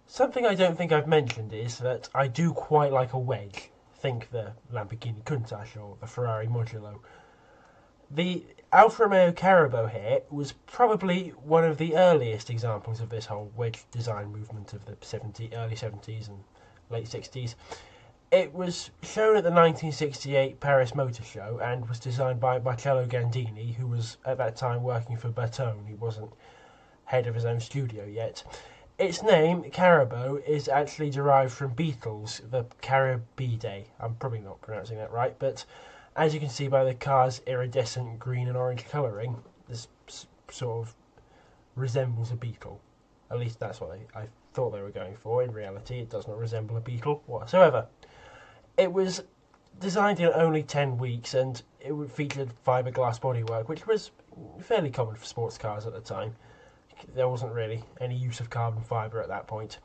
Something I don't think I've mentioned is that I do quite like a wedge. Think the Lamborghini Countach or the Ferrari Modulo. The Alfa Romeo Carabo here was probably one of the earliest examples of this whole wedge design movement of the early 70s and late 60s. It was shown at the 1968 Paris Motor Show and was designed by Marcello Gandini, who was at that time working for Bertone. He wasn't head of his own studio yet. Its name, Carabo, is actually derived from Beetles, the Carabidae. I'm probably not pronouncing that right, but as you can see by the car's iridescent green and orange colouring, this sort of resembles a beetle. At least that's what I thought they were going for. In reality, it does not resemble a beetle whatsoever. It was designed in only 10 weeks and it featured fiberglass bodywork, which was fairly common for sports cars at the time. There wasn't really any use of carbon fibre at that point.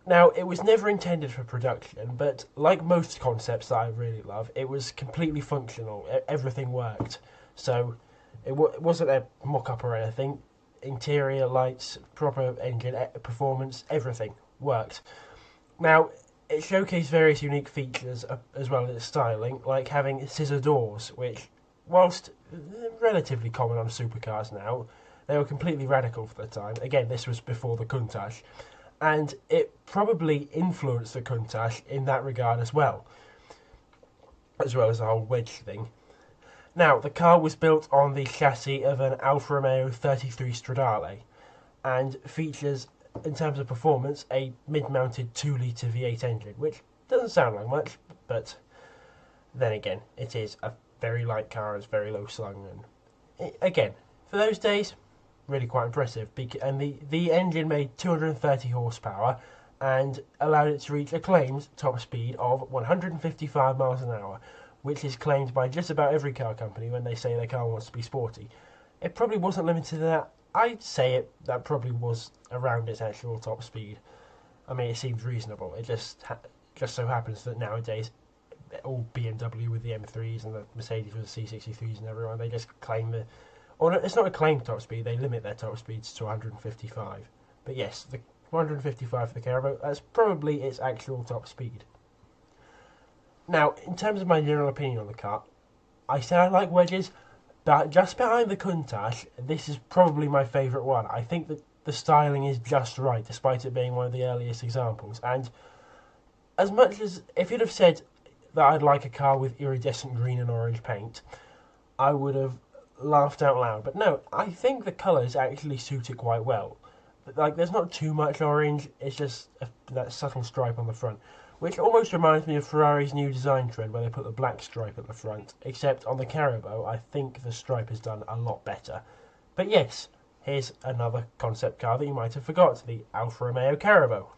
Now, it was never intended for production, but like most concepts that I really love, it was completely functional. Everything worked. So it wasn't a mock-up or anything. Interior, lights, proper engine performance, everything worked. Now, it showcased various unique features as well as styling, like having scissor doors, which, whilst relatively common on supercars now, they were completely radical for the time. Again, this was before the Countach, and it probably influenced the Countach in that regard as well as the whole wedge thing. Now, the car was built on the chassis of an Alfa Romeo 33 Stradale, and features, in terms of performance, a mid-mounted 2-litre V8 engine, which doesn't sound like much, but then again, it is a very light car, it's very low slung, and again, for those days, really quite impressive. And the engine made 230 horsepower and allowed it to reach a claimed top speed of 155 miles an hour, which is claimed by just about every car company when they say their car wants to be sporty. It probably wasn't limited to that. I'd say that probably was around its actual top speed. I mean, it seems reasonable. It just so happens that nowadays all BMW with the M3s and the Mercedes with the C63s and everyone, they just claim the... Or no, it's not a claimed top speed, they limit their top speeds to 155. But yes, the 155 for the Carabo, that's probably its actual top speed. Now, in terms of my general opinion on the car, I said I like wedges, but just behind the Countach, this is probably my favourite one. I think that the styling is just right, despite it being one of the earliest examples. And as much as, if you'd have said that I'd like a car with iridescent green and orange paint, I would have laughed out loud. But no, I think the colours actually suit it quite well. Like, there's not too much orange, it's just that subtle stripe on the front, which almost reminds me of Ferrari's new design trend where they put the black stripe at the front, except on the Carabo I think the stripe is done a lot better. But yes, here's another concept car that you might have forgot, the Alfa Romeo Carabo.